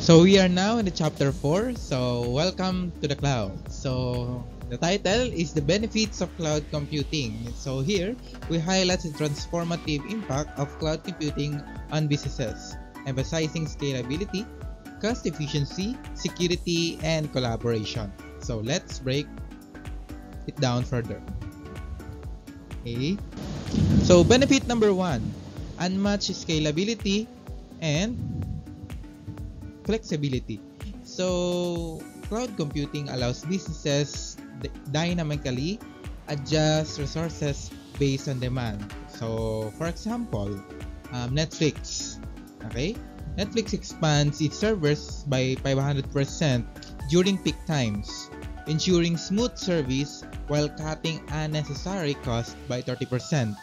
So we are now in the chapter 4. So welcome to the cloud. So the title is the benefits of cloud computing. So here we highlight the transformative impact of cloud computing on businesses, emphasizing scalability, cost efficiency, security, and collaboration. So let's break it down further. Okay. So benefit number 1, unmatched scalability and flexibility. So, cloud computing allows businesses dynamically adjust resources based on demand. So, for example, Netflix. Okay? Netflix expands its servers by 500% during peak times, ensuring smooth service while cutting unnecessary costs by 30%.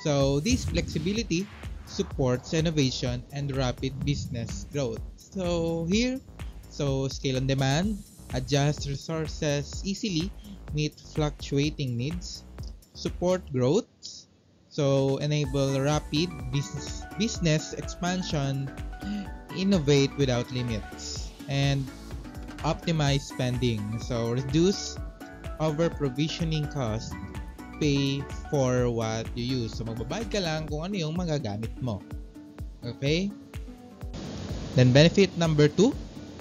So, this flexibility supports innovation and rapid business growth. So here, scale on demand, adjust resources easily, meet fluctuating needs, support growth, so enable rapid business expansion, innovate without limits, and optimize spending. So reduce over provisioning cost, pay for what you use. So magbabayad ka lang kung ano yung magagamit mo. Okay? Then benefit number 2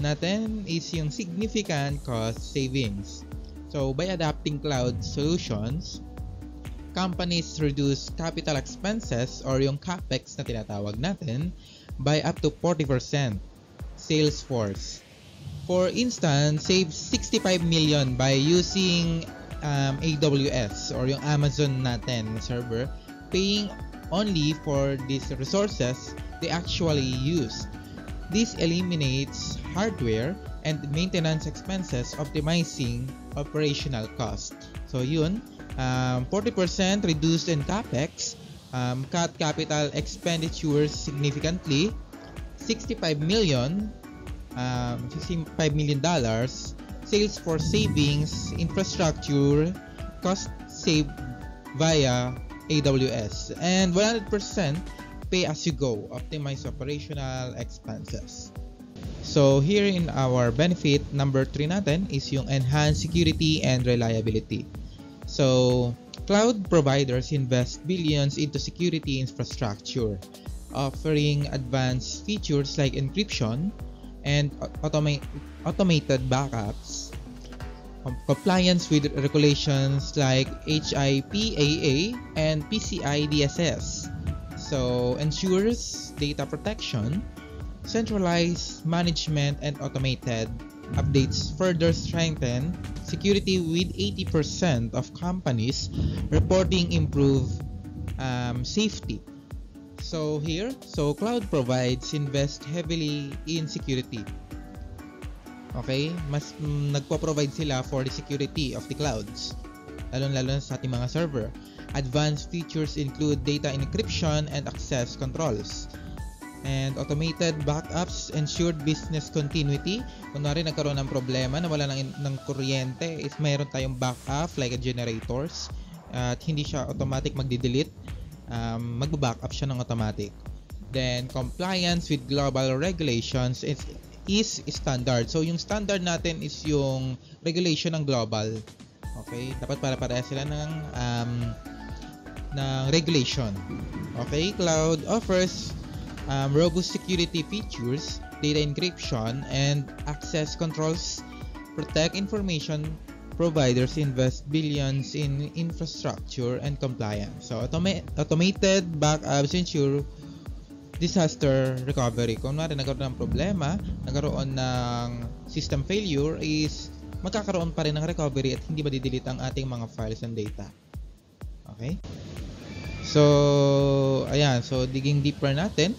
natin is yung significant cost savings. So by adapting cloud solutions, companies reduce capital expenses or yung CapEx na tinatawag natin by up to 40%. Salesforce, for instance, saves 65 million by using AWS or yung Amazon natin server, paying only for these resources they actually use. This eliminates hardware and maintenance expenses, optimizing operational cost. So yun, 40% reduced in CapEx, cut capital expenditures significantly, $65 million, sales for savings, infrastructure, cost saved via AWS, and 100% pay as you go, optimize operational expenses. So here in our benefit number 3 natin is yung enhanced security and reliability. So cloud providers invest billions into security infrastructure, offering advanced features like encryption and automated backups, compliance with regulations like HIPAA and PCI DSS. So ensures data protection, centralized management, and automated updates further strengthen security, with 80% of companies reporting improved safety. So here, cloud provides invest heavily in security. Okay, mas nagpo-provide sila for the security of the clouds, lalo sa ating mga server. Advanced features include data encryption and access controls, and automated backups ensured business continuity. Kunwari nagkaroon ng problema na wala ng kuryente, is mayroon tayong backup like generators, at hindi siya automatic magde-delete, magba-backup siya ng automatic. Then compliance with global regulations is standard. So yung standard natin is yung regulation ng global. Okay, dapat para sila ng regulation. Okay, cloud offers robust security features, data encryption, and access controls. Protect information providers invest billions in infrastructure and compliance. So automated backups ensure disaster recovery. Kung nagkaroon ng problema, nagkaroon ng system failure, is magkakaroon pa rin ng recovery at hindi madidelete ang ating mga files and data. Okay? So, ayan. So, digging deeper natin.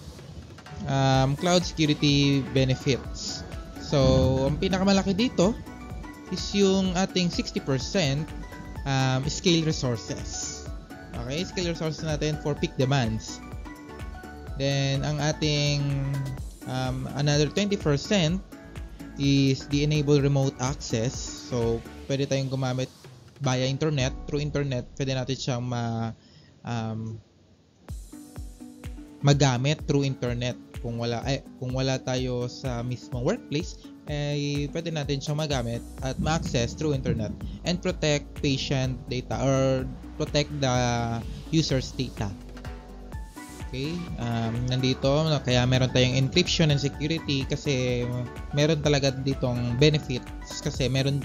Cloud security benefits. So, ang pinakamalaki dito is yung ating 60% scale resources. Okay? Scale resources natin for peak demands. Then, ang ating another 20% is the enable remote access. So, pwede tayong gumamit via internet. Through internet, pwede natin siyang magamit through internet. kung wala tayo sa mismong workplace, ay pwede natin siyang magamit at ma-access through internet and protect patient data or protect the user's data. Okay, nandito kaya meron tayong encryption and security kasi meron talaga ditong benefits kasi meron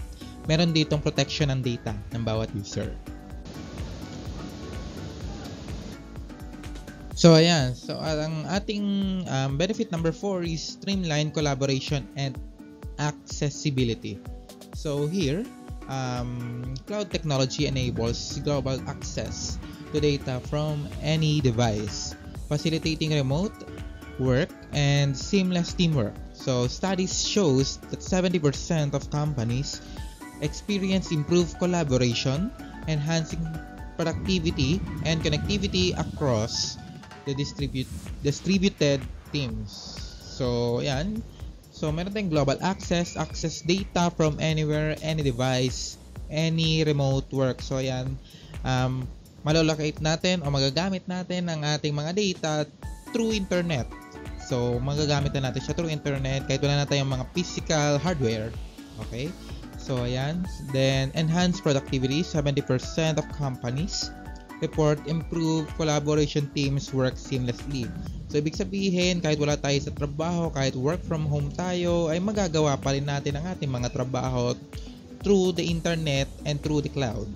ditong protection ng data ng bawat user. So ayan, so ang ating benefit number 4 is streamline collaboration and accessibility. So here, cloud technology enables global access to data from any device, facilitating remote work and seamless teamwork. So studies shows that 70% of companies experience improved collaboration, enhancing productivity and connectivity across the distributed teams. So yan. So meron tayong global access data from anywhere, any device, any remote work. So yan, malolocate natin o magagamit natin ang ating mga data through internet. So magagamit na natin siya through internet kahit wala na tayong mga physical hardware. Okay? So ayan, then enhance productivity. 70% of companies report improved collaboration, teams work seamlessly. So ibig sabihin, kahit wala tayo sa trabaho, kahit work from home tayo, ay magagawa pa rin natin ang ating mga trabaho through the internet and through the cloud.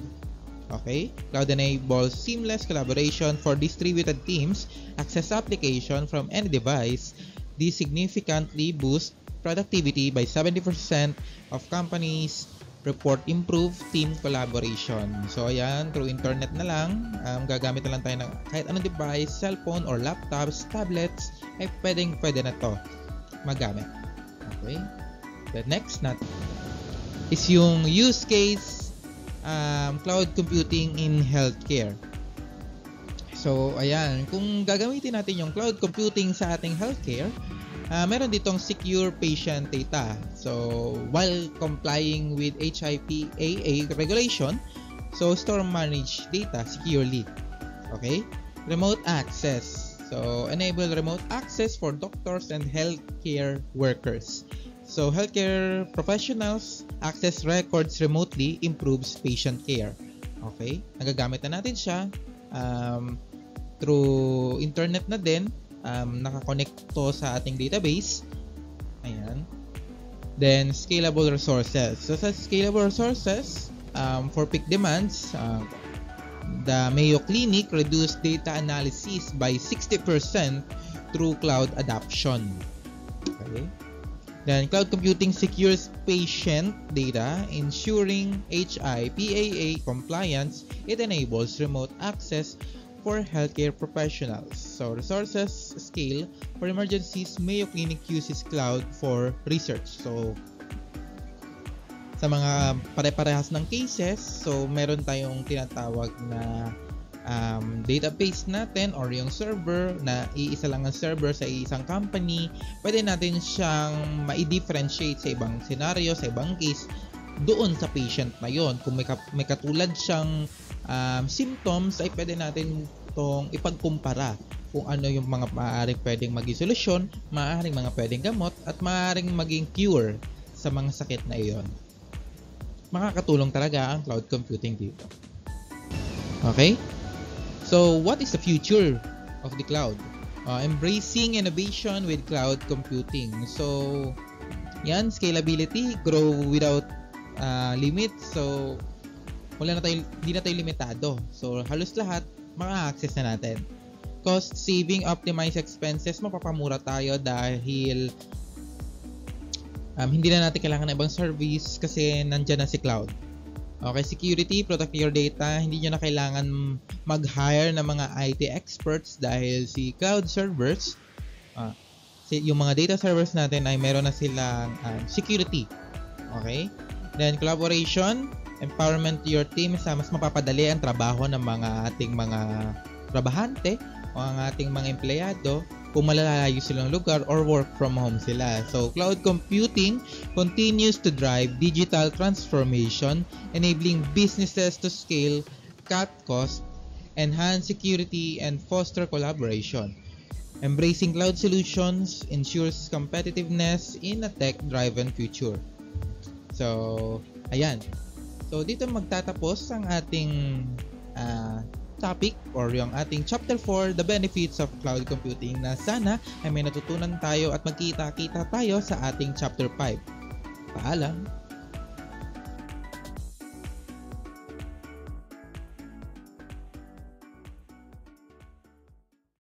Okay? Cloud enables seamless collaboration for distributed teams, access application from any device. This significantly boosts productivity by 70% of companies report improved team collaboration. So ayan, through internet na lang, gagamit na lang tayo ng kahit anong device, cellphone or laptops, tablets, ay pwede na to magamit. Okay? The next natin is yung use case cloud computing in healthcare. So ayan, kung gagamitin natin yung cloud computing sa ating healthcare, meron ditong secure patient data. So, while complying with HIPAA regulation, so store manage data securely. Okay? Remote access. So, enable remote access for doctors and healthcare workers. So, healthcare professionals access records remotely, improves patient care. Okay? Nagagamit na natin siya through internet na din. Nakakonect to sa ating database. Ayan. Then scalable resources. So sa scalable resources, for peak demands, the Mayo Clinic reduced data analysis by 60% through cloud adoption. Okay. Then cloud computing secures patient data, ensuring HIPAA compliance. It enables remote access for healthcare professionals. So resources scale for emergencies. Mayo Clinic uses cloud for research. So sa mga pare-parehas ng cases, so meron tayong tinatawag na database natin or yung server na iisa lang ang server sa isang company. Pwede natin siyang ma-differentiate sa ibang scenario, sa ibang case doon sa patient na yon. Kung may katulad siyang symptoms, ay pwede natin itong ipagkumpara kung ano yung mga maaaring pwedeng maging solusyon, maaaring mga pwedeng gamot, at maaaring maging cure sa mga sakit na iyon. Makakatulong talaga ang cloud computing dito. Okay? So, what is the future of the cloud? Embracing innovation with cloud computing. So, yan, scalability, grow without limits. So, hindi na tayo limitado. So, halos lahat, maka-access na natin. Cost saving, optimize expenses, mapapamura tayo dahil hindi na natin kailangan ng ibang service kasi nandyan na si cloud. Okay, security, protect your data. Hindi nyo na kailangan mag-hire ng mga IT experts dahil si cloud servers, yung mga data servers natin ay meron na silang security. Okay? Then collaboration, empowerment to your team, mas mapapadali ang trabaho ng mga ating mga trabahante o ang ating mga empleyado kung malalayo silang lugar or work from home sila. So, cloud computing continues to drive digital transformation, enabling businesses to scale, cut costs, enhance security, and foster collaboration. Embracing cloud solutions ensures competitiveness in a tech-driven future. So, ayan. So, dito magtatapos ang ating topic or yung ating chapter 4, the benefits of cloud computing, na sana ay may natutunan tayo at magkita-kita tayo sa ating chapter 5. Paalam!